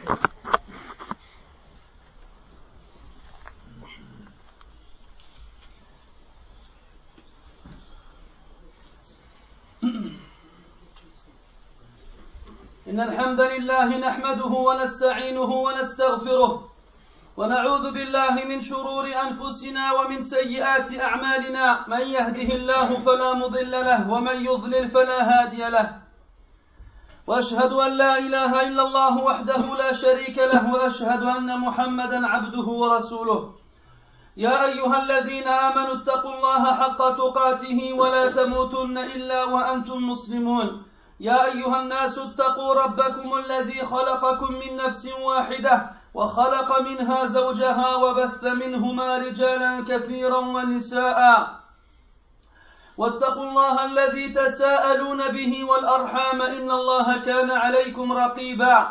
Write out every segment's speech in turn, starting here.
إن الحمد لله نحمده ونستعينه ونستغفره ونعوذ بالله من شرور أنفسنا ومن سيئات أعمالنا من يهده الله فلا مضل له ومن يضلل فلا هادي له وأشهد أن لا إله إلا الله وحده لا شريك له وأشهد أن محمدا عبده ورسوله يا أيها الذين آمنوا اتقوا الله حق تقاته ولا تموتن إلا وأنتم مسلمون يا أيها الناس اتقوا ربكم الذي خلقكم من نفس واحدة وخلق منها زوجها وبث منهما رجالا كثيرا ونساء واتقوا الله الذي تساءلون به والأرحام إن الله كان عليكم رقيبا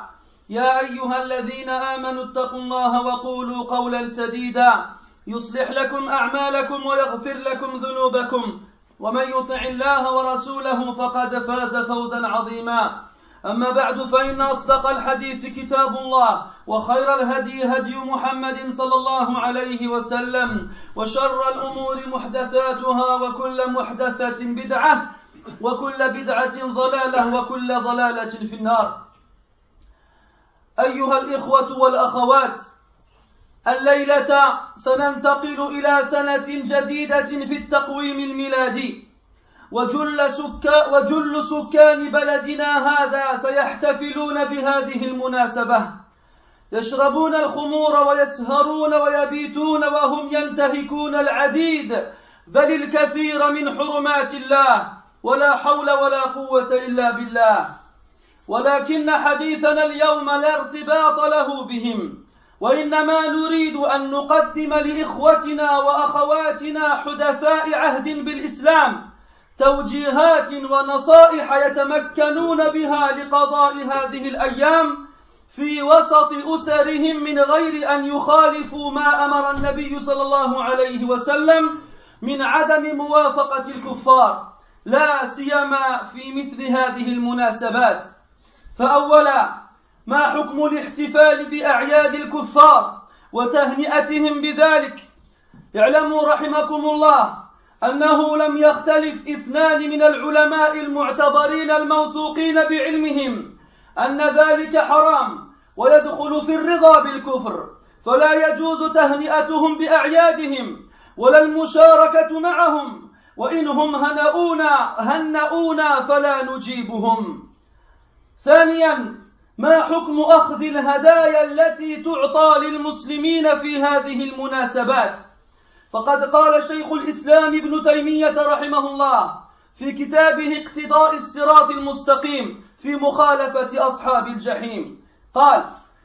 يا أيها الذين آمنوا اتقوا الله وقولوا قولا سديدا يصلح لكم أعمالكم ويغفر لكم ذنوبكم ومن يطع الله ورسوله فقد فاز فوزا عظيما أما بعد فإن أصدق الحديث كتاب الله وخير الهدي هدي محمد صلى الله عليه وسلم وشر الأمور محدثاتها وكل محدثة بدعة وكل بدعة ضلالة وكل ضلالة في النار. أيها الإخوة والأخوات، الليلة سننتقل إلى سنة جديدة في التقويم الميلادي، وجل سكان بلدنا هذا سيحتفلون بهذه المناسبة، يشربون الخمور ويسهرون ويبيتون وهم ينتهكون العديد بل الكثير من حرمات الله، ولا حول ولا قوة إلا بالله. ولكن حديثنا اليوم لا ارتباط له بهم، وإنما نريد أن نقدم لإخوتنا وأخواتنا حدثاء عهد بالإسلام توجيهات ونصائح يتمكنون بها لقضاء هذه الأيام في وسط أسرهم من غير أن يخالفوا ما أمر النبي صلى الله عليه وسلم من عدم موافقة الكفار، لا سيما في مثل هذه المناسبات. فأولا، ما حكم الاحتفال بأعياد الكفار وتهنئتهم بذلك؟ اعلموا رحمكم الله أنه لم يختلف اثنان من العلماء المعتبرين الموثوقين بعلمهم أن ذلك حرام ويدخل في الرضا بالكفر، فلا يجوز تهنئتهم بأعيادهم ولا المشاركة معهم، وإنهم هنؤونا فلا نجيبهم. ثانيا، ما حكم أخذ الهدايا التي تعطى للمسلمين في هذه المناسبات؟ فقد قال شيخ الإسلام ابن تيمية رحمه الله في كتابه اقتضاء الصراط المستقيم في مخالفة أصحاب الجحيم، قال: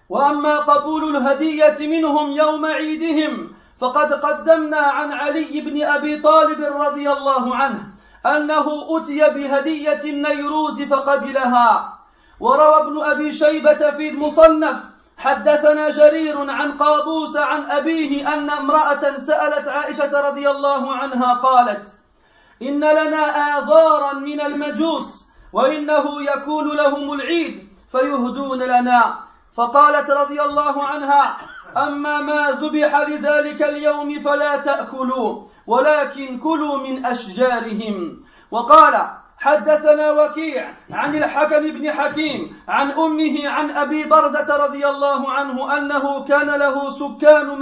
وأما قبول الهدية منهم يوم عيدهم فقد قدمنا عن علي بن أبي طالب رضي الله عنه أنه أتي بهدية النيروز فقبلها. وروى ابن أبي شيبة في المصنف حدثنا جرير عن قابوس عن أبيه أن امرأة سألت عائشة رضي الله عنها قالت: إن لنا آذارا من المجوس وإنه يكون لهم العيد فيهدون لنا، فقالت رضي الله عنها: أما ما ذبح لذلك اليوم فلا تأكلوا ولكن كلوا من أشجارهم. وقال: حدثنا وكيع عن الحكم بن حكيم عن أمه عن أبي برزة رضي الله عنه أنه كان له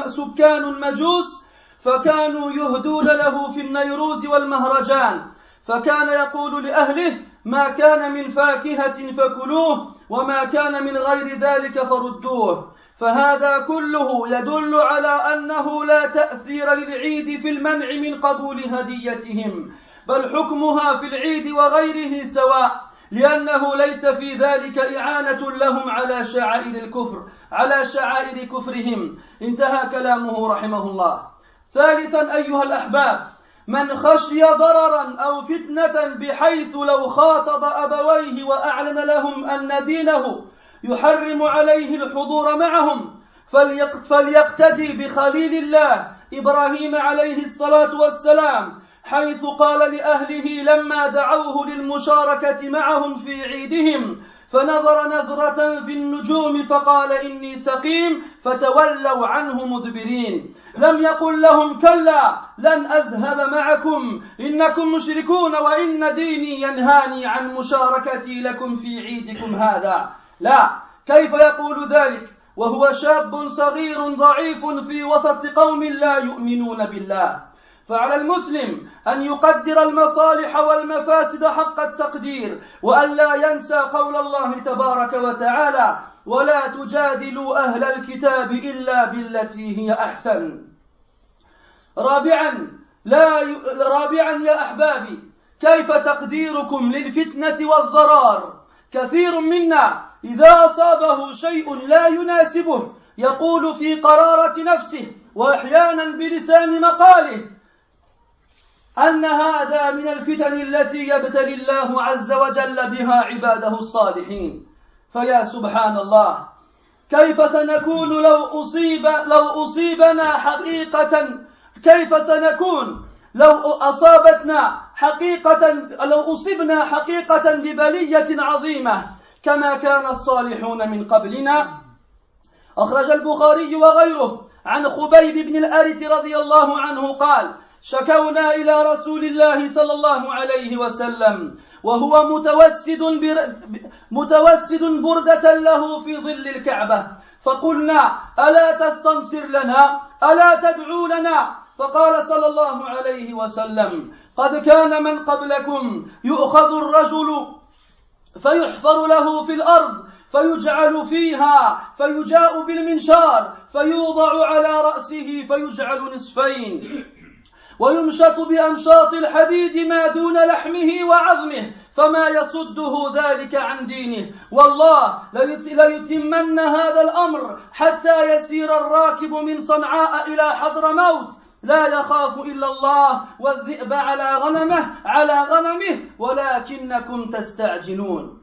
سكان مجوس فكانوا يهدون له في النيروز والمهرجان، فكان يقول لأهله: ما كان من فاكهة فكلوه وما كان من غير ذلك فردوه. فهذا كله يدل على أنه لا تأثير للعيد في المنع من قبول هديتهم، بل حكمها في العيد وغيره سواء، لأنه ليس في ذلك إعانة لهم على شعائر كفرهم. انتهى كلامه رحمه الله. ثالثا أيها الأحباب، من خشي ضررا أو فتنة بحيث لو خاطب أبويه وأعلن لهم أن دينه يحرم عليه الحضور معهم فليقتدي بخليل الله إبراهيم عليه الصلاة والسلام، حيث قال لأهله لما دعوه للمشاركة معهم في عيدهم فنظر نظرة في النجوم فقال إني سقيم فتولوا عنه مدبرين. لم يقل لهم كلا لن أذهب معكم إنكم مشركون وإن ديني ينهاني عن مشاركتي لكم في عيدكم هذا. لا، كيف يقول ذلك وهو شاب صغير ضعيف في وسط قوم لا يؤمنون بالله؟ فعلى المسلم أن يقدر المصالح والمفاسد حق التقدير، وأن لا ينسى قول الله تبارك وتعالى: ولا تجادلوا أهل الكتاب إلا بالتي هي أحسن. رابعا يا أحبابي، كيف تقديركم للفتنة والضرار؟ كثير منا إذا أصابه شيء لا يناسبه يقول في قرارة نفسه وأحيانا بلسان مقاله أن هذا من الفتن التي يبتلي الله عز وجل بها عباده الصالحين. فيا سبحان الله، كيف سنكون لو أصيبنا حقيقة؟ كيف سنكون لو أصبنا حقيقة ببلية عظيمة كما كان الصالحون من قبلنا؟ أخرج البخاري وغيره عن خبيب بن الأرت رضي الله عنه قال: شكونا إلى رسول الله صلى الله عليه وسلم وهو متوسد بردة له في ظل الكعبة، فقلنا: ألا تستنصر لنا؟ ألا تدعو لنا؟ فقال صلى الله عليه وسلم: قد كان من قبلكم يؤخذ الرجل فيحفر له في الأرض فيجعل فيها فيجاء بالمنشار فيوضع على رأسه فيجعل نصفين ويمشط بأمشاط الحديد ما دون لحمه وعظمه فما يصده ذلك عن دينه، والله ليتمن هذا الأمر حتى يسير الراكب من صنعاء إلى حضرموت لا يخاف إلا الله والذئب على غنمه ولكنكم تستعجلون.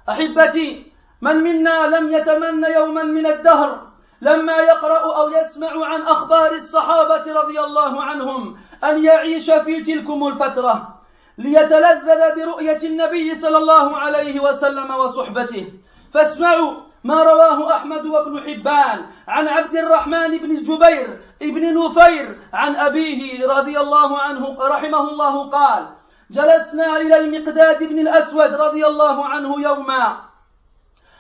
أحبتي، من منا لم يتمنى يوما من الدهر لما يقرأ أو يسمع عن أخبار الصحابة رضي الله عنهم أن يعيش في تلكم الفترة ليتلذذ برؤية النبي صلى الله عليه وسلم وصحبته؟ فاسمعوا ما رواه أحمد وابن حبان عن عبد الرحمن بن جبير ابن نفير عن أبيه رضي الله عنه رحمه الله قال: جلسنا إلى المقداد بن الأسود رضي الله عنه يوما،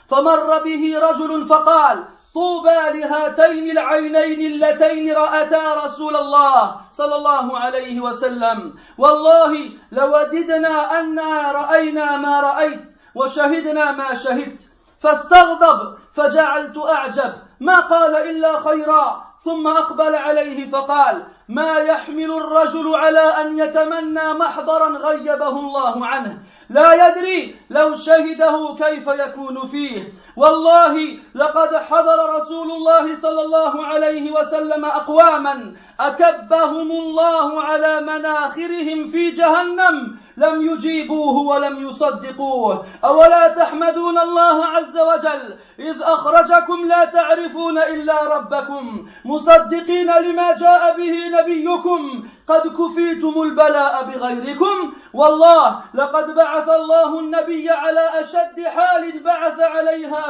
فمر به رجل فقال: طوبى لهاتين العينين اللتين رأتا رسول الله صلى الله عليه وسلم، والله لوددنا أننا رأينا ما رأيت وشهدنا ما شهدت. فاستغضب فجعلت أعجب، ما قال إلا خيرا، ثم أقبل عليه فقال: ما يحمل الرجل على أن يتمنى محضرا غيبه الله عنه، لا يدري لو شهده كيف يكون فيه. والله لقد حضر رسول الله صلى الله عليه وسلم أقواما أكبهم الله على مناخرهم في جهنم لم يجيبوه ولم يصدقوه. أولا تحمدون الله عز وجل إذ أخرجكم لا تعرفون إلا ربكم مصدقين لما جاء به نبيكم قد كفيتم البلاء بغيركم. والله لقد بعث الله النبي على أشد حال بعث عليها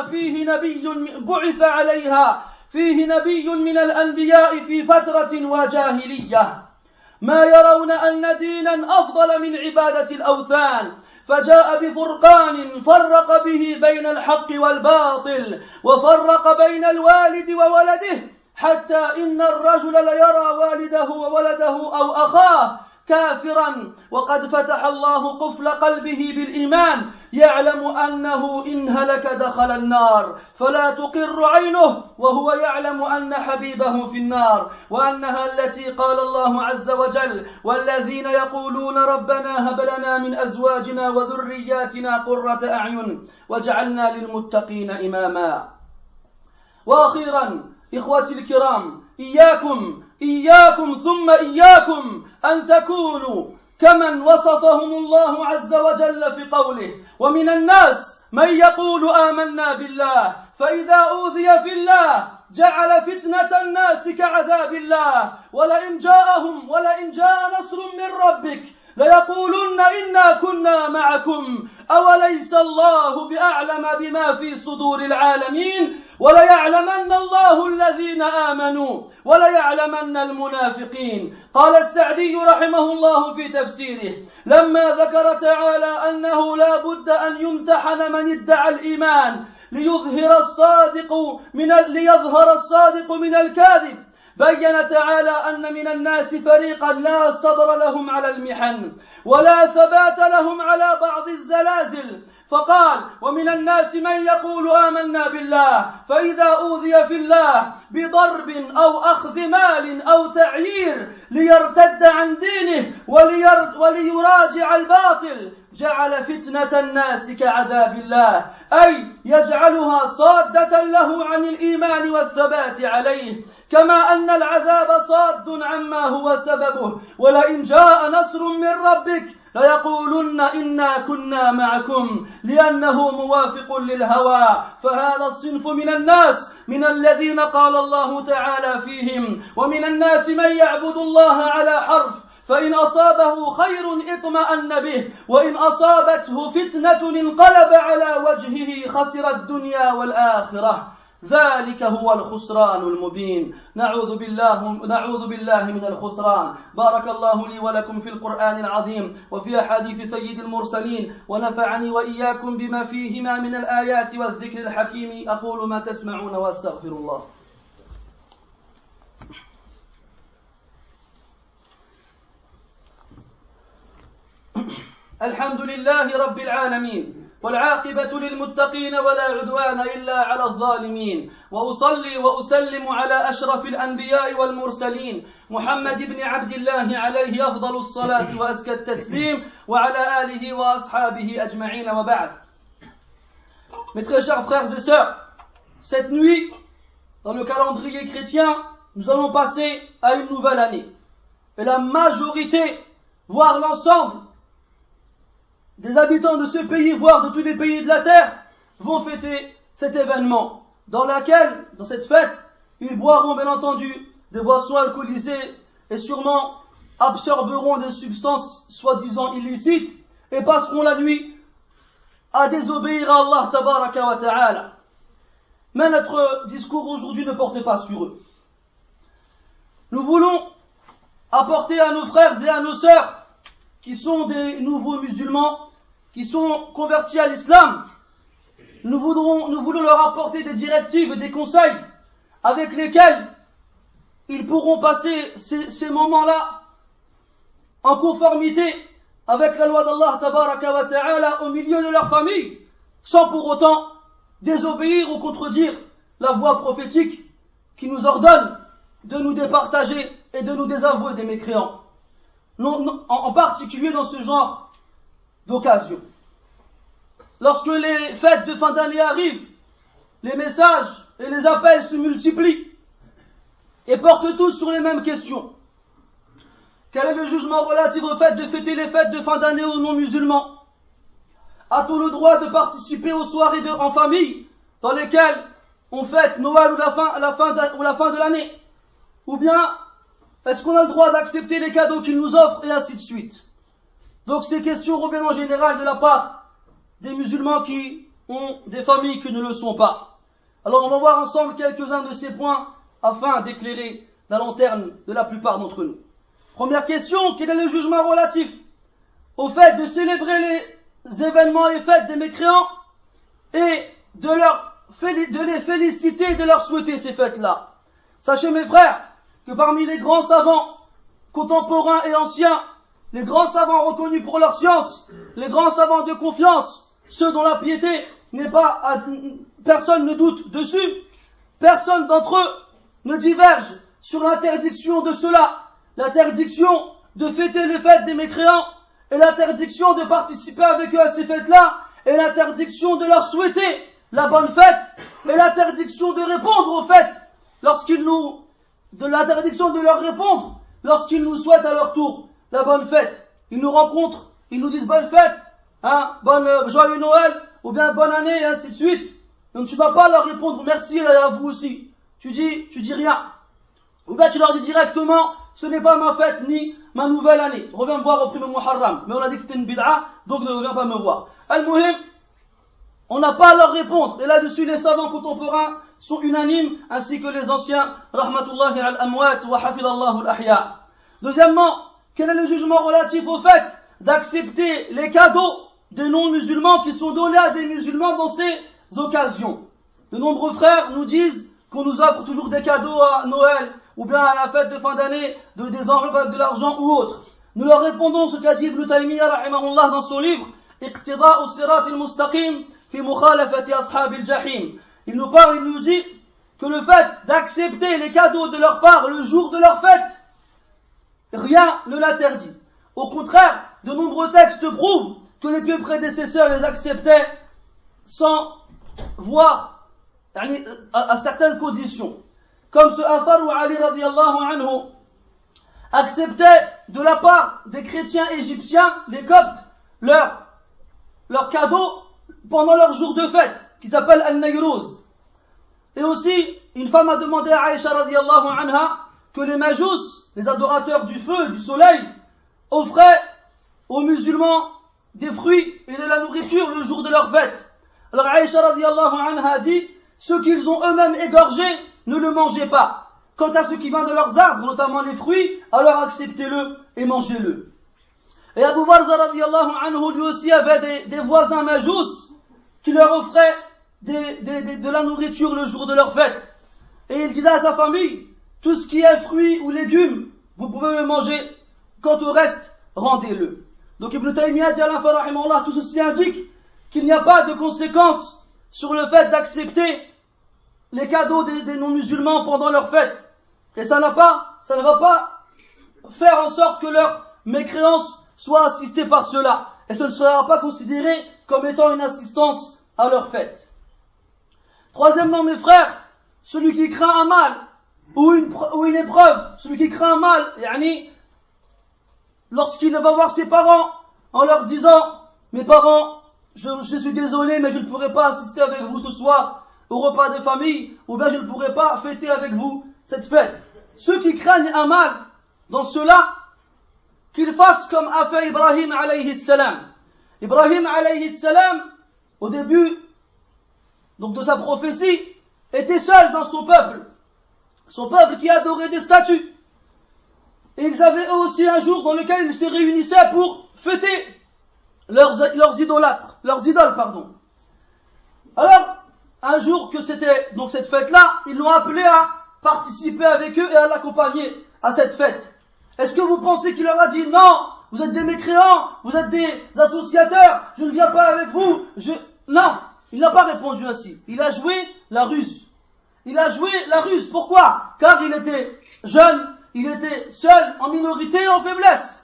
فيه نبي من الأنبياء في فترة وجاهلية، ما يرون أن دينا أفضل من عبادة الأوثان، فجاء بفرقان فرق به بين الحق والباطل وفرق بين الوالد وولده، حتى إن الرجل ليرى والده وولده أو أخاه كافرا وقد فتح الله قفل قلبه بالإيمان يعلم أنه إن هلك دخل النار فلا تقر عينه وهو يعلم أن حبيبه في النار، وأنها التي قال الله عز وجل: والذين يقولون ربنا هب لنا من أزواجنا وذرياتنا قرة أعين واجعلنا للمتقين إماما. وأخيرا إخوتي الكرام، إياكم ثم إياكم أن تكونوا كمن وصفهم الله عز وجل في قوله: ومن الناس من يقول آمنا بالله فإذا أوذي في الله جعل فتنة الناس كعذاب الله ولئن جاء نصر من ربك ليقولن إنا كنا معكم أوليس الله بأعلم بما في صدور العالمين وليعلمن الله الذين آمنوا وليعلمن المنافقين. قال السعدي رحمه الله في تفسيره لما ذكر تعالى أنه لا بد أن يمتحن من ادعى الإيمان ليظهر الصادق من الكاذب، بين تعالى أن من الناس فريقا لا صبر لهم على المحن ولا ثبات لهم على بعض الزلازل، فقال ومن الناس من يقول آمنا بالله فإذا أوذي في الله بضرب أو أخذ مال أو تعيير ليرتد عن دينه وليراجع الباطل جعل فتنة الناس كعذاب الله، أي يجعلها صادة له عن الإيمان والثبات عليه، كما أن العذاب صاد عما هو سببه. ولئن جاء نصر من ربك ليقولن إنا كنا معكم لأنه موافق للهوى. فهذا الصنف من الناس من الذين قال الله تعالى فيهم ومن الناس من يعبد الله على حرف فإن أصابه خير اطمأن به وإن أصابته فتنة انقلب على وجهه خسر الدنيا والآخرة. ذلك هو الخسران المبين. نعوذ بالله من الخسران. بارك الله لي ولكم في القرآن العظيم وفي أحاديث سيد المرسلين ونفعني وإياكم بما فيهما من الآيات والذكر الحكيم. أقول ما تسمعون وأستغفر الله. الحمد لله رب العالمين والعاقبة للمتقين ولا عدوان إلا على الظالمين، وأصلي وأسلم على أشرف الأنبياء والمرسلين محمد بن عبد الله عليه أفضل الصلاة وأزكى التسليم وعلى آله وأصحابه أجمعين وبعد. Mes très chers frères et sœurs, cette nuit, dans le calendrier chrétien, nous allons passer à une nouvelle année. Et la majorité, voire l'ensemble des habitants de ce pays, voire de tous les pays de la terre, vont fêter cet événement, dans cette fête, ils boiront bien entendu des boissons alcoolisées et sûrement absorberont des substances soi-disant illicites et passeront la nuit à désobéir à Allah tabaraka wa ta'ala. Mais notre discours aujourd'hui ne porte pas sur eux. Nous voulons apporter à nos frères et à nos sœurs qui sont des nouveaux musulmans, qui sont convertis à l'islam, nous voulons leur apporter des directives et des conseils avec lesquels ils pourront passer ces moments-là en conformité avec la loi d'Allah tabaraka wa ta'ala au milieu de leur famille, sans pour autant désobéir ou contredire la voie prophétique qui nous ordonne de nous départager et de nous désavouer des mécréants. En particulier dans ce genre d'occasion. Lorsque les fêtes de fin d'année arrivent, les messages et les appels se multiplient et portent tous sur les mêmes questions. Quel est le jugement relatif au fait de fêter les fêtes de fin d'année aux non-musulmans? A-t-on le droit de participer aux soirées en famille dans lesquelles on fête Noël ou la fin de l'année? Ou bien est-ce qu'on a le droit d'accepter les cadeaux qu'ils nous offrent et ainsi de suite? Donc ces questions reviennent en général de la part des musulmans qui ont des familles qui ne le sont pas. Alors on va voir ensemble quelques-uns de ces points afin d'éclairer la lanterne de la plupart d'entre nous. Première question, quel est le jugement relatif au fait de célébrer les événements et fêtes des mécréants et de les féliciter et de leur souhaiter ces fêtes-là? Sachez mes frères que parmi les grands savants contemporains et anciens, les grands savants reconnus pour leur science, les grands savants de confiance, ceux dont la piété n'est pas, personne ne doute dessus, personne d'entre eux ne diverge sur l'interdiction de cela, l'interdiction de fêter les fêtes des mécréants et l'interdiction de participer avec eux à ces fêtes-là et l'interdiction de leur souhaiter la bonne fête et l'interdiction de répondre aux fêtes l'interdiction de leur répondre lorsqu'ils nous souhaitent à leur tour la bonne fête. Ils nous rencontrent, ils nous disent bonne fête, joyeux Noël, ou bien bonne année, et ainsi de suite. Donc tu ne vas pas leur répondre merci et à vous aussi. Tu dis rien. Ou bien tu leur dis directement, ce n'est pas ma fête, ni ma nouvelle année, reviens me voir au premier Muharram. Mais on a dit que c'était une bid'a, donc ne reviens pas me voir. Al-Muhim, on n'a pas à leur répondre. Et là-dessus, les savants contemporains sont unanimes, ainsi que les anciens. Rahmatullahi al-amwat wa hafidallahu al-ahya. Deuxièmement, quel est le jugement relatif au fait d'accepter les cadeaux des non-musulmans qui sont donnés à des musulmans dans ces occasions? De nombreux frères nous disent qu'on nous offre toujours des cadeaux à Noël ou bien à la fête de fin d'année, des enveloppes avec de l'argent ou autre. Nous leur répondons ce qu'a dit Ibn Taymiyyah rahimahullah dans son livre Iqtida'u sirat al-mustaqim fi mukhalafati ashab al-jahim. Il nous parle, il nous dit que le fait d'accepter les cadeaux de leur part le jour de leur fête, rien ne l'interdit. Au contraire, de nombreux textes prouvent que les pieux prédécesseurs les acceptaient sans voir à certaines conditions. Comme ce Athar où Ali radiallahu anhu acceptait de la part des chrétiens égyptiens, les Coptes, leur cadeau pendant leur jour de fête, qui s'appelle Al-Nayruz. Et aussi, une femme a demandé à Aïcha radiallahu anha que les majous, les adorateurs du feu, du soleil, offraient aux musulmans des fruits et de la nourriture le jour de leur fête. Alors Aïcha radiallahu anha a dit, ceux qu'ils ont eux-mêmes égorgés, ne le mangez pas. Quant à ce qui vient de leurs arbres, notamment les fruits, alors acceptez-le et mangez-le. Et Abu Barza radiallahu anhu lui aussi avait des voisins majous qui leur offraient de la nourriture le jour de leur fête. Et il disait à sa famille, tout ce qui est fruits ou légumes, vous pouvez le manger, quant au reste, rendez-le. Donc Ibn Taymiyyah dit à la fin, rahimahullah, tout ceci indique qu'il n'y a pas de conséquences sur le fait d'accepter les cadeaux des non-musulmans pendant leur fête. Et ça ne va pas faire en sorte que leur mécréance soit assistée par cela. Et ce ne sera pas considéré comme étant une assistance à leur fête. Troisièmement, mes frères, celui qui craint un mal ou une épreuve, celui qui craint un mal, lorsqu'il va voir ses parents en leur disant, mes parents, je suis désolé, mais je ne pourrai pas assister avec vous ce soir au repas de famille, ou bien je ne pourrai pas fêter avec vous cette fête. Ceux qui craignent un mal, dans cela, qu'ils fassent comme a fait Ibrahim alayhi salam. Ibrahim alayhi salam, au début donc de sa prophétie, était seul dans son peuple qui adorait des statues. Et ils avaient eux aussi un jour dans lequel ils se réunissaient pour fêter leurs idoles. Alors, un jour que c'était donc cette fête-là, ils l'ont appelé à participer avec eux et à l'accompagner à cette fête. Est-ce que vous pensez qu'il leur a dit non, vous êtes des mécréants, vous êtes des associateurs, je ne viens pas avec vous, Non, il n'a pas répondu ainsi. Il a joué la ruse. Pourquoi? Car il était jeune, il était seul, en minorité et en faiblesse.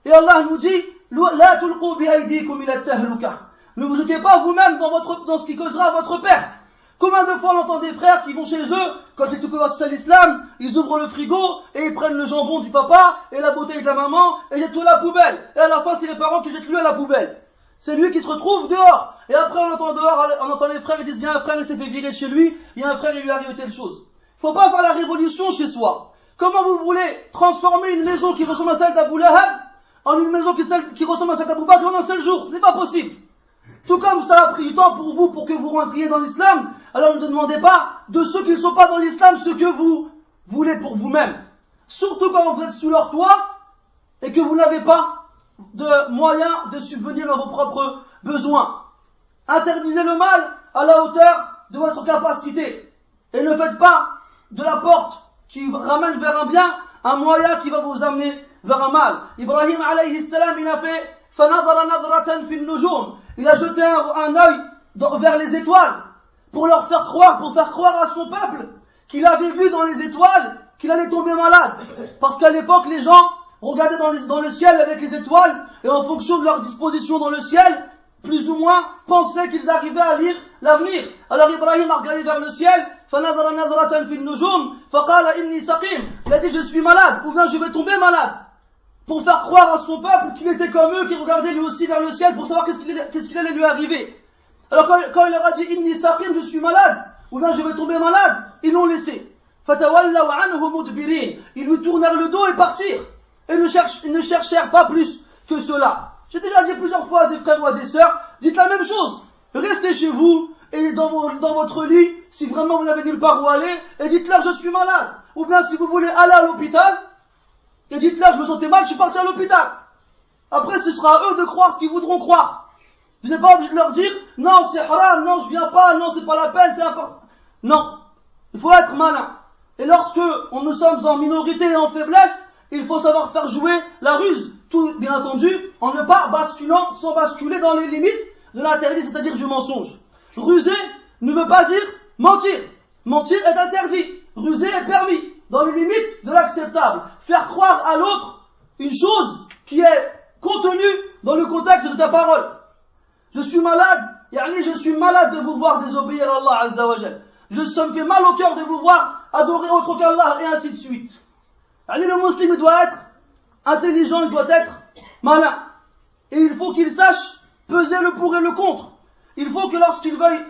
Et Allah nous dit, la tulqu bi aydikum ila at-tahluka. Ne vous jetez pas vous-même dans ce qui causera votre perte. Combien de fois on entend des frères qui vont chez eux, quand ils se convertissent à l'islam, ils ouvrent le frigo et ils prennent le jambon du papa et la bouteille de la maman et jettent tout à la poubelle. Et à la fin, c'est les parents qui jettent lui à la poubelle. C'est lui qui se retrouve dehors. Et après, on entend les frères, ils disent, il y a un frère, il s'est fait virer de chez lui, il y a un frère, il lui est arrivé telle chose. Il ne faut pas faire la révolution chez soi. Comment vous voulez transformer une maison qui ressemble à celle d'Abu Lahab en une maison qui ressemble à celle d'Abu Bakr en un seul jour? Ce n'est pas possible. Tout comme ça a pris du temps pour vous, pour que vous rentriez dans l'islam, alors ne demandez pas de ceux qui ne sont pas dans l'islam ce que vous voulez pour vous-même. Surtout quand vous êtes sous leur toit et que vous n'avez pas de moyens de subvenir à vos propres besoins. Interdisez le mal à la hauteur de votre capacité. Et ne faites pas de la porte qui ramène vers un bien un moyen qui va vous amener vers un mal. Ibrahim alayhi salam, il a fait فَنَظَرَ نَظْرَةً فِي النُّجُومِ. Il a jeté un œil vers les étoiles pour faire croire à son peuple qu'il avait vu dans les étoiles qu'il allait tomber malade. Parce qu'à l'époque, les gens regardaient dans le ciel avec les étoiles et en fonction de leur disposition dans le ciel, plus ou moins pensaient qu'ils arrivaient à lire l'avenir. Alors Ibrahim a regardé vers le ciel, فَنَظَرَ نَظْرَةً فِي النُّجُومِ فَقَالَ إِنِّي سَقِيمٌ. Il a dit je suis malade, ou bien je vais tomber malade. Pour faire croire à son peuple qu'il était comme eux, qu'il regardait lui aussi vers le ciel pour savoir qu'est-ce qu'il allait lui arriver. Alors quand il leur a dit Inni saqim, je suis malade, ou bien je vais tomber malade, ils l'ont laissé. Fatawallaw anhu mudbirin. Ils lui tournèrent le dos et partirent. et ne cherchèrent pas plus que cela. J'ai déjà dit plusieurs fois à des frères ou à des sœurs, dites la même chose. Restez chez vous et dans votre lit, si vraiment vous n'avez nulle part où aller, et dites-leur je suis malade. Ou bien si vous voulez aller à l'hôpital, et dites-leur je me sentais mal, je suis parti à l'hôpital. Après ce sera à eux de croire ce qu'ils voudront croire. Je n'ai pas obligé de leur dire non c'est haram, non je viens pas, non c'est pas la peine, c'est important. Non, il faut être malin. Et lorsque nous sommes en minorité et en faiblesse, il faut savoir faire jouer la ruse. Tout, bien entendu, en ne pas basculant, sans basculer dans les limites de l'interdit, c'est-à-dire du mensonge. Ruser ne veut pas dire mentir. Mentir est interdit. Ruser est permis, dans les limites de l'acceptable. Faire croire à l'autre une chose qui est contenue dans le contexte de ta parole. Je suis malade, je suis malade de vous voir désobéir à Allah Azza wa Jal. Ça me fait mal au cœur de vous voir adorer autre qu'Allah, et ainsi de suite. Le musulman doit être intelligent, il doit être malin. Et il faut qu'il sache peser le pour et le contre. Il faut que lorsqu'il veuille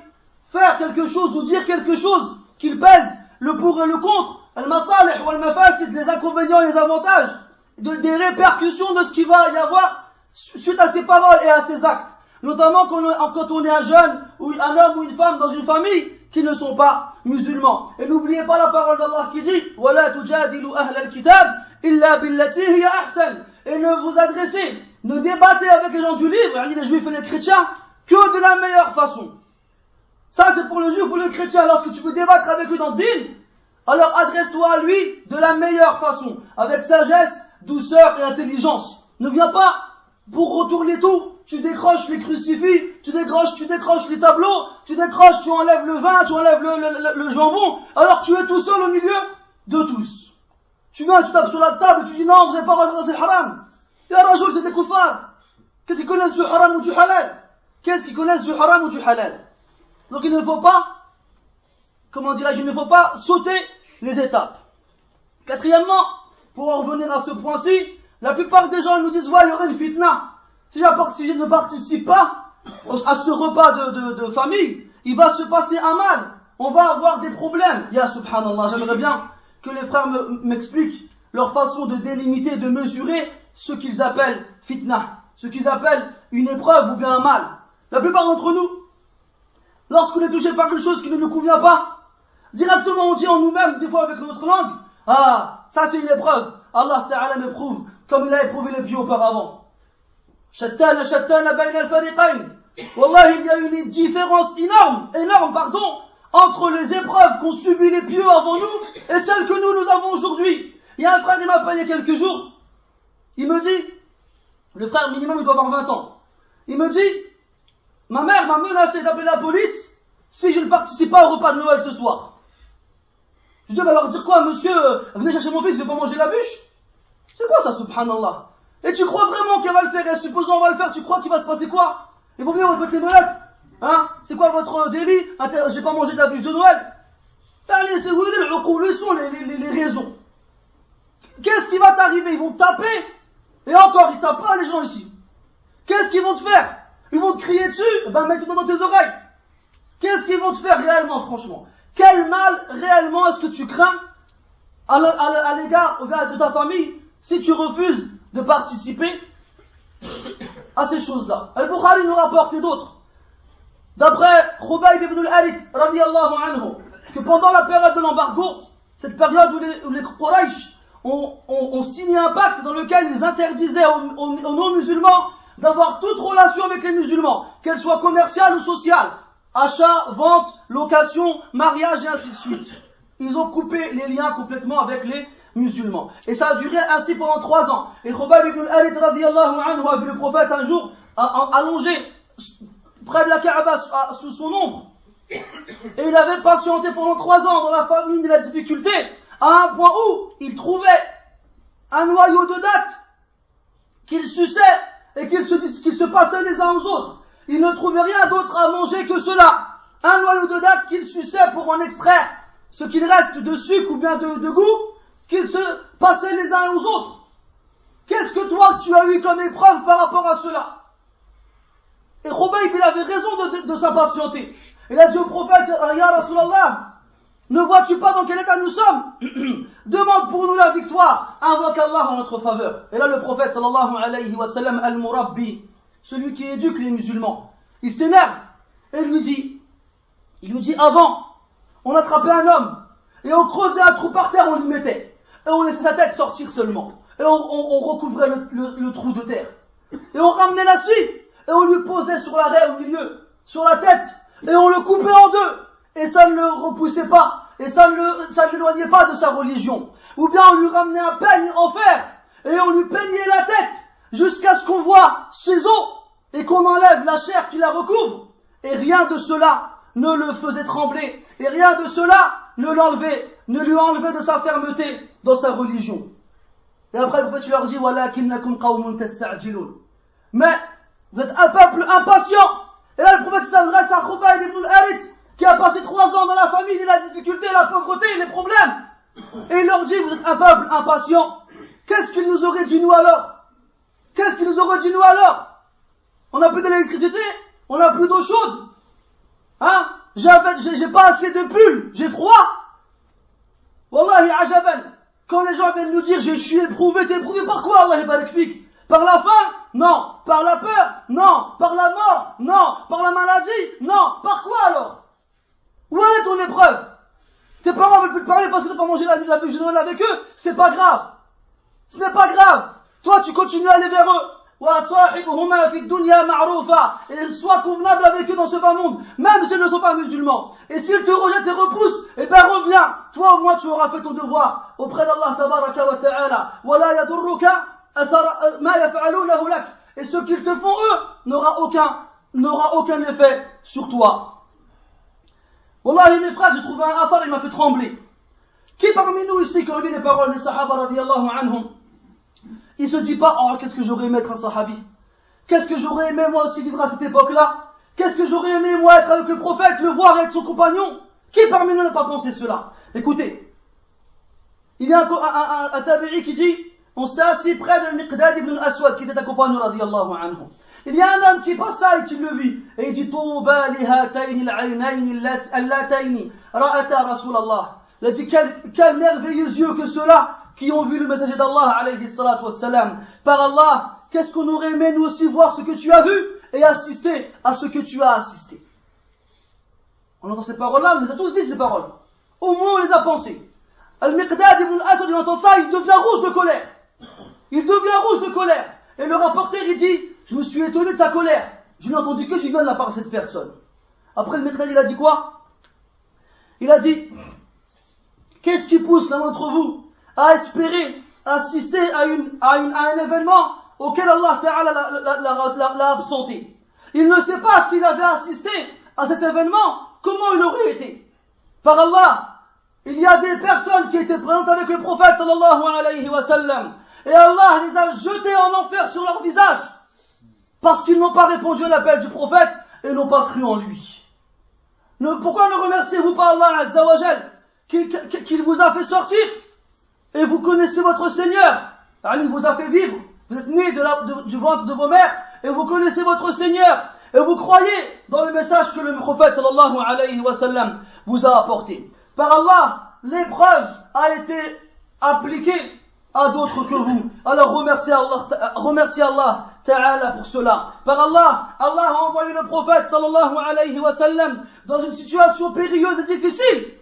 faire quelque chose ou dire quelque chose, qu'il pèse le pour et le contre, al-masalih ou al-mafasid, les inconvénients et les avantages, des répercussions de ce qu'il va y avoir suite à ses paroles et à ses actes. Notamment quand on est un jeune, ou un homme ou une femme dans une famille qui ne sont pas musulmans. Et n'oubliez pas la parole d'Allah qui dit وَلَا تُجَادِلُوا أَهْلَ الْكِتَابِ إِلَّا بِالَّتِي هِيَ أَحْسَنُ. Et ne vous adressez, ne débattez avec les gens du livre, les juifs et les chrétiens, que de la meilleure façon. Ça c'est pour le juif ou le chrétien. Lorsque tu veux débattre avec lui dans le din, alors adresse-toi à lui de la meilleure façon, avec sagesse, douceur et intelligence. Ne viens pas pour retourner tout. Tu décroches les crucifix, tu décroches les tableaux, tu enlèves le vin, tu enlèves le jambon, alors tu es tout seul au milieu de tous. Tu viens, tu tapes sur la table et tu dis non, vous n'avez pas le droit, c'est le haram. Ya Rajoul, c'est des koufars. Qu'est-ce qu'ils connaissent du haram ou du halal? Qu'est-ce qu'ils connaissent du haram ou du halal? Donc il ne faut pas, il ne faut pas sauter les étapes. Quatrièmement, pour en revenir à ce point-ci, la plupart des gens nous disent, ouais, il y aura une fitna. Si je ne participe pas à ce repas de famille, il va se passer un mal. On va avoir des problèmes. Ya subhanallah, j'aimerais bien que les frères m'expliquent leur façon de délimiter, de mesurer ce qu'ils appellent fitna, ce qu'ils appellent une épreuve ou bien un mal. La plupart d'entre nous, lorsqu'on est touché par quelque chose qui ne nous convient pas, directement on dit en nous-mêmes, des fois avec notre langue, ah, ça c'est une épreuve. Allah Ta'ala m'éprouve comme il a éprouvé les pieds auparavant. Shattana bayna al-fariqayn. Wallah, il y a une différence énorme, entre les épreuves qu'ont subi les pieux avant nous et celles que nous avons aujourd'hui. Il y a un frère qui m'a appelé il y a quelques jours. Il me dit, le frère minimum il doit avoir 20 ans. Il me dit, ma mère m'a menacé d'appeler la police si je ne participe pas au repas de Noël ce soir. Je dis, bah alors dire quoi, monsieur, venez chercher mon fils, je vais pas manger la bûche? C'est quoi ça, subhanallah? Et tu crois vraiment qu'elle va le faire? Et supposons on va le faire, tu crois qu'il va se passer quoi? Ils vont venir, on va te mettre les menottes. Hein? C'est quoi votre délit? J'ai pas mangé de la bûche de Noël. Où sont les raisons? Qu'est-ce qui va t'arriver? Ils vont te taper. Et encore, ils tapent pas les gens ici. Qu'est-ce qu'ils vont te faire? Ils vont te crier dessus? Ben mets-toi dans tes oreilles. Qu'est-ce qu'ils vont te faire réellement, franchement? Quel mal réellement est-ce que tu crains à l'égard de ta famille si tu refuses de participer à ces choses-là? Al-Bukhari nous rapporte et d'autres. D'après Khubayb ibn al-Harith, radiyallahu anhu, que pendant la période de l'embargo, cette période où les Quraysh ont signé un pacte dans lequel ils interdisaient aux non-musulmans d'avoir toute relation avec les musulmans, qu'elle soit commerciale ou sociale, achat, vente, location, mariage et ainsi de suite. Ils ont coupé les liens complètement avec les musulmans. Et ça a duré ainsi pendant 3 ans. Et Khubayb ibn al-Harith radiyallahu anhu a vu le prophète un jour allongé près de la Kaaba sous son ombre. Et il avait patienté pendant 3 ans dans la famine et la difficulté, à un point où il trouvait un noyau de dattes qu'il suçait et qu'il se passait les uns aux autres. Il ne trouvait rien d'autre à manger que cela. Un noyau de dattes qu'il suçait pour en extraire ce qu'il reste de sucre ou bien de goût, qu'ils se passaient les uns aux autres. Qu'est-ce que toi tu as eu comme épreuve par rapport à cela? Et Khubayb il avait raison de s'impatienter. Il a dit au prophète, Ya Rasulallah, Ne vois-tu pas dans quel état nous sommes? Demande pour nous la victoire. Invoque Allah en notre faveur. Et là, le prophète, sallallahu alayhi wa sallam, al-Murabbi, celui qui éduque les musulmans, il s'énerve et il lui dit, avant, on attrapait un homme et on creusait un trou par terre, on l'y mettait. Et on laissait sa tête sortir seulement. Et on recouvrait le trou de terre. Et on ramenait la scie et on lui posait sur l'arrêt au milieu, sur la tête, et on le coupait en deux. Et ça ne le repoussait pas, et ça ne l'éloignait pas de sa religion. Ou bien on lui ramenait un peigne en fer, et on lui peignait la tête, jusqu'à ce qu'on voit ses os, et qu'on enlève la chair qui la recouvre. Et rien de cela ne le faisait trembler, et rien de cela ne lui enlevait de sa fermeté dans sa religion. Et après le prophète leur dit, walakinnakum qawmun tasta'jilun. Mais vous êtes un peuple impatient. Et là le prophète s'adresse à Khubayb ibn al-Harith, qui a passé 3 ans dans la famine, et la difficulté, la pauvreté, les problèmes. Et il leur dit, vous êtes un peuple impatient. Qu'est-ce qu'il nous aurait dit nous alors? Qu'est-ce qu'il nous aurait dit nous alors? On n'a plus d'électricité, on n'a plus d'eau chaude. Hein? J'ai pas assez de pulls, j'ai froid. Wallahi ajaban. Quand les gens viennent nous dire, je suis éprouvé, t'es éprouvé par quoi, Allah barak fik? Par la faim? Non. Par la peur? Non. Par la mort? Non. Par la maladie? Non. Par quoi alors? Où est ton épreuve? Tes parents veulent plus te parler parce que tu n'as pas mangé la bûche de Noël avec eux? C'est pas grave. Ce n'est pas grave. Toi, tu continues à aller vers eux. Et sois convenable avec eux dans ce bas monde, même s'ils ne sont pas musulmans. Et s'ils te rejettent et repoussent, eh ben reviens. Toi au moins tu auras fait ton devoir auprès d'Allah tabaraka wa ta'ala. Wala yadurruka ma yaf'alunahu lak. Et ce qu'ils te font eux n'aura aucun effet sur toi. Wallahi mes frères, j'ai trouvé un affaire, il m'a fait trembler. Qui parmi nous ici, quand on lit les paroles des Sahaba radiyallahu anhum, il se dit pas, oh, qu'est-ce que j'aurais aimé être un sahabi? Qu'est-ce que j'aurais aimé moi aussi vivre à cette époque-là? Qu'est-ce que j'aurais aimé moi être avec le prophète, le voir avec son compagnon? Qui parmi nous n'a pas pensé cela? Écoutez, il y a un tabi'i qui dit, on s'est assis près de Miqdad ibn al-Aswad, qui était un compagnon radiyallahu anhu. Il y a un homme qui passe ça et qui le vit, et il dit, Touba li hatayni al-aynayni allatayni ra'ata Rasulallah. Il a dit, quel merveilleux yeux que ceux-là qui ont vu le messager d'Allah alayhi salatu wassalam. Par Allah, qu'est-ce qu'on aurait aimé nous aussi voir ce que tu as vu et assister à ce que tu as assisté. On entend ces paroles-là, on les a tous dit ces paroles. Au moins on les a pensées. Al-Miqdad ibn al-Aswad, il entend ça, il devient rouge de colère. Il devient rouge de colère. Et le rapporteur, il dit, je me suis étonné de sa colère. Je n'ai entendu que du bien de la part de cette personne. Après le Miqdad, il a dit quoi? Il a dit, qu'est-ce qui pousse l'un d'entre vous à espérer assister à un événement auquel Allah Ta'ala l'a absenté? Il ne sait pas s'il avait assisté à cet événement, comment il aurait été. Par Allah, il y a des personnes qui étaient présentes avec le prophète sallallahu alayhi wa sallam, et Allah les a jetés en enfer sur leur visage, parce qu'ils n'ont pas répondu à l'appel du prophète et n'ont pas cru en lui. Pourquoi ne remerciez-vous pas Allah Azza wa Jal qu'il vous a fait sortir? Et vous connaissez votre Seigneur. Il vous a fait vivre. Vous êtes nés du ventre de vos mères. Et vous connaissez votre Seigneur. Et vous croyez dans le message que le prophète sallallahu alayhi wa sallam vous a apporté. Par Allah, l'épreuve a été appliquée à d'autres que vous. Alors remerciez Allah Ta'ala pour cela. Par Allah, Allah a envoyé le prophète sallallahu alayhi wa sallam dans une situation périlleuse et difficile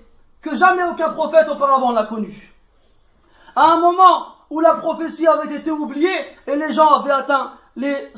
que jamais aucun prophète auparavant n'a connue. À un moment où la prophétie avait été oubliée et les gens avaient atteint les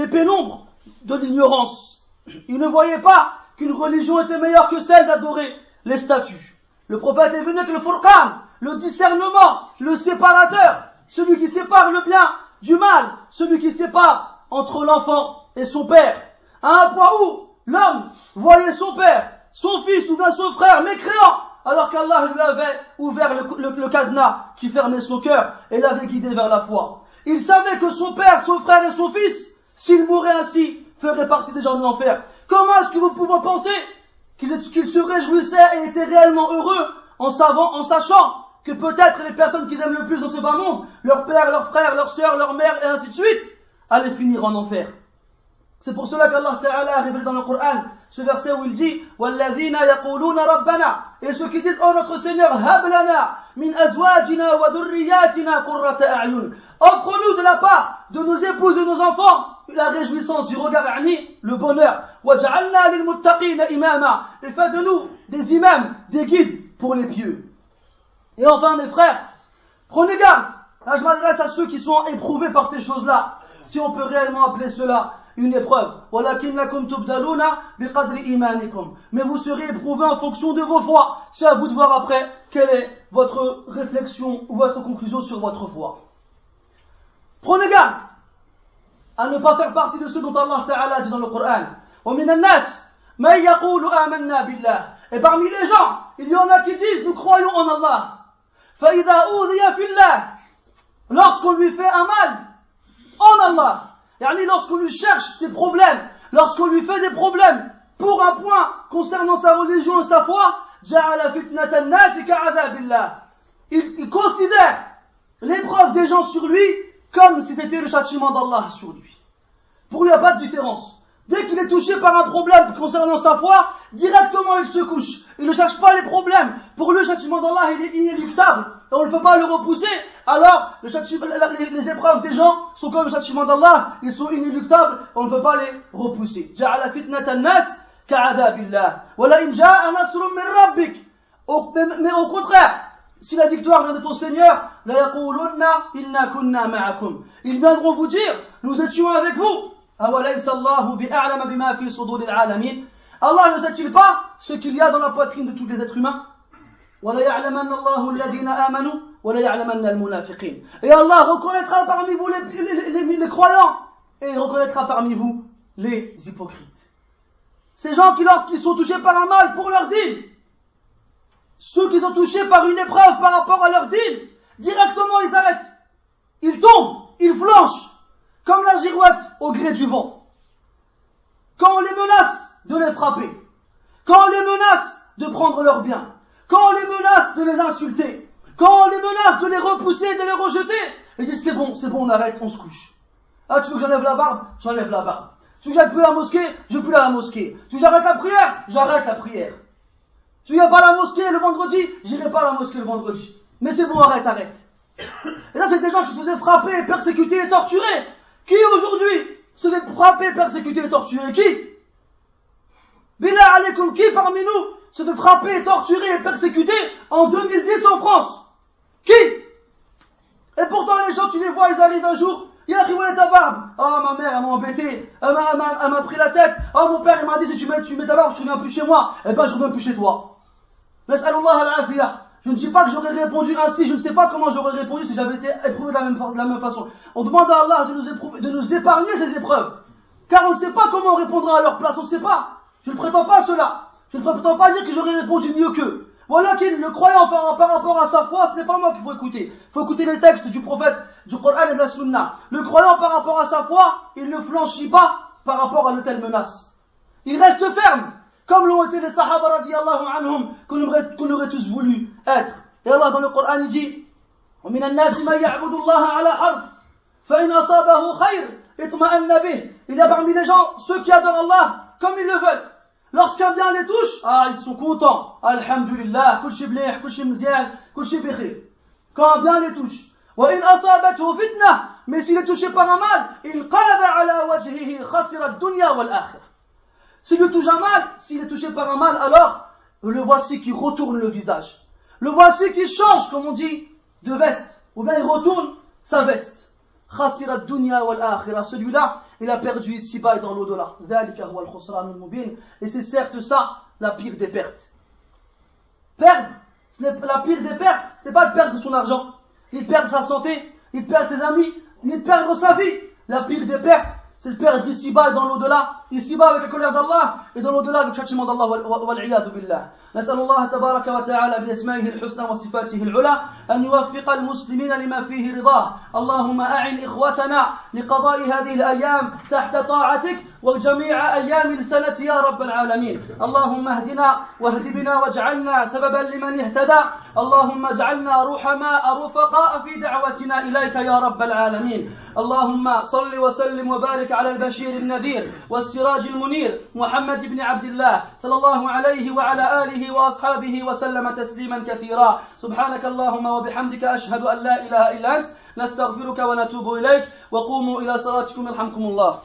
pénombres de l'ignorance. Ils ne voyaient pas qu'une religion était meilleure que celle d'adorer les statues. Le prophète est venu avec le Furqan, le discernement, le séparateur, celui qui sépare le bien du mal, celui qui sépare entre l'enfant et son père. À un point où l'homme voyait son père, son fils ou bien son frère mécréant, alors qu'Allah lui avait ouvert le cadenas qui fermait son cœur et l'avait guidé vers la foi. Il savait que son père, son frère et son fils, s'ils mouraient ainsi, feraient partie des gens de l'enfer. Comment est-ce que vous pouvez penser qu'ils se réjouissaient et étaient réellement heureux en sachant que peut-être les personnes qu'ils aiment le plus dans ce bas monde, leur père, leur frère, leur sœur, leur mère et ainsi de suite, allaient finir en enfer. C'est pour cela qu'Allah Ta'ala a révélé dans le Coran ce verset où il dit وَالَّذِينَ يَقُولُونَ رَبَّنَا, et ceux qui disent, oh notre Seigneur, هَبْ لَنَا مِنْ أَزْوَاجِنَا وَذُرِّيَّاتِنَا قُرَّةَ أَعْيُنٍ, offre-nous de la part de nos épouses et nos enfants la réjouissance du regard, le bonheur. وَجَعَلْنَا لِلْمُتَّقِينَ إِمَامًا, et fais de nous des imams, des guides pour les pieux. Et enfin mes frères, prenez garde. Là je m'adresse à ceux qui sont éprouvés par ces choses-là, si on peut réellement appeler cela une épreuve. وَلَكِنَّكُمْ تُبْدَلُونَ بِقَدْرِ إِيمَانِكُمْ, mais vous serez éprouvés en fonction de vos foi. C'est à vous de voir après quelle est votre réflexion ou votre conclusion sur votre foi. Prenez garde à ne pas faire partie de ceux dont Allah Ta'ala dit dans le Coran وَمِنَ النَّاسِ مَنْ يَقُولُ آمَنَّا بِاللَّهِ, et parmi les gens il y en a qui disent nous croyons en Allah. فَإِذَا أُوذِيَ فِي اللَّهِ, lorsqu'on lui fait un mal en Allah, lorsqu'on lui cherche des problèmes, lorsqu'on lui fait des problèmes pour un point concernant sa religion et sa foi, جَعَلَ فِتْنَةَ النَّاسِ كَعَذَابِ اللَّهِ, il considère l'épreuve des gens sur lui comme si c'était le châtiment d'Allah sur lui. Pour lui, il n'y a pas de différence. Dès qu'il est touché par un problème concernant sa foi, directement il se couche. Il ne cherche pas les problèmes. Pour lui, le châtiment d'Allah, il est inéluctable. Et on ne peut pas le repousser. Alors, les épreuves des gens sont comme le châtiment d'Allah. Ils sont inéluctables. On ne peut pas les repousser. جَعَلَ فِتْنَةَ النَّاسِ كَعَذَابِ اللَّهِ وَلَئِنْ جَاءَ نَصْرٌ مِّن رَبِّكَ, mais au contraire, si la victoire vient de ton Seigneur, la yaqulunna inna kunna ma'akum, ils viendront vous dire, nous étions avec vous. Awalaysa Allahu bi'a'lama bima fi suduril alamin, Allah ne sait-il pas ce qu'il y a dans la poitrine de tous les êtres humains? Wa la ya'lamanna Allahu alladhina amanu wa la ya'lamanna al-munafiqin, et Allah reconnaîtra parmi vous les croyants, et il reconnaîtra parmi vous les hypocrites. Ces gens qui, lorsqu'ils sont touchés par un mal pour leur dîne, ceux qui sont touchés par une épreuve par rapport à leur dîne, directement ils arrêtent. Ils tombent, ils flanchent, comme la girouette au gré du vent. Quand on les menace de les frapper, quand on les menace de prendre leurs biens, quand on les menace de les insulter, quand on les menace de les repousser, de les rejeter, ils disent c'est bon, on arrête, on se couche. Ah, tu veux que j'enlève la barbe? J'enlève la barbe. Tu veux que j'aille plus à la mosquée? Je vais plus à la mosquée. Tu veux que j'arrête la prière? J'arrête la prière. Tu viens pas à la mosquée le vendredi? J'irai pas à la mosquée le vendredi. Mais c'est bon, arrête. Et là, c'est des gens qui se faisaient frapper, persécuter et torturer. Qui aujourd'hui se fait frapper, persécuter et torturer? Qui? Billah alaykoum, qui parmi nous se fait frapper, torturer et persécuter en 2010 en France? Qui? Et pourtant les gens, tu les vois, ils arrivent un jour, il a où est ta barbe? Ah, ma mère, elle m'a embêté, elle m'a pris la tête. Ah, mon père, il m'a dit, si tu mets ta barbe, tu reviens plus chez moi. Eh ben, je reviens plus chez toi. Je ne dis pas que j'aurais répondu ainsi, je ne sais pas comment j'aurais répondu si j'avais été éprouvé de la même façon. On demande à Allah de nous épargner ces épreuves, car on ne sait pas comment on répondra à leur place, on ne sait pas. Je ne prétends pas cela, je ne prétends pas dire que j'aurais répondu mieux qu'eux. Voilà qu'il, le croyant par rapport à sa foi, ce n'est pas moi qu'il faut écouter. Il faut écouter les textes du prophète, du Coran et de la Sunna. Le croyant par rapport à sa foi, il ne flanchit pas par rapport à de telles menaces. Il reste ferme, comme l'ont été les Sahaba radiyallahu anhum, qu'on aurait tous voulu être. Et Allah dans le Coran il dit وَمِنَ النَّاسِ مَنْ يَعْبُدُ اللَّهَ عَلَى حَرْفٍ فَإِنْ أَصَابَهُ خَيْرٌ اطْمَأَنَّ بِهِ. Il y a parmi les gens ceux qui adorent Allah comme ils le veulent. Lorsqu'un bien les touche, ils sont contents. Alhamdulillah, kul shi mlih, kul shi mzian, kul shi bikhir. Quand un bien les touche. وَإِنْ أَصَابَتْهُ فِتْنَةٌ, mais s'il est touché par un mal, il قَلَبَ عَلَى وَجْهِهِ خَسِرَ الدُّنْيَا وَالْآخِرَةَ. S'il est touché un mal, s'il est touché par un mal, alors le voici qui retourne le visage. Le voici qui change, comme on dit, de veste. Ou bien il retourne sa veste. Khasira dunya wal akhirah. Celui-là, il a perdu ici-bas et dans l'au-delà. Dhalika huwa al-khusran al-mubin. Et c'est certes ça, la pire des pertes. Perdre, la pire des pertes, ce n'est pas de perdre son argent, ni de perdre sa santé, ni de perdre ses amis, ni de perdre sa vie. La pire des pertes, c'est de perdre ici-bas et dans l'au-delà, ici-bas avec la colère d'Allah et dans l'au-delà avec le châtiment d'Allah wal-'iyadu billah. نسأل الله تبارك وتعالى بأسمائه الحسنى وصفاته العلى أن يوفق المسلمين لما فيه رضاه. اللهم أعن إخوتنا لقضاء هذه الأيام تحت طاعتك وجميع أيام السنة يا رب العالمين. اللهم اهدنا واهد بنا واجعلنا سببا لمن اهتدى. اللهم اجعلنا رحماء رفقاء في دعوتنا إليك يا رب العالمين. اللهم صل وسلم وبارك على البشير النذير والسراج السراج المنير محمد بن عبد الله صلى الله عليه وعلى آله وأصحابه وسلم تسليما كثيرا. سبحانك اللهم وبحمدك أشهد أن لا إله إلا أنت نستغفرك ونتوب إليك وقوموا إلى صلاتكم يرحمكم الله.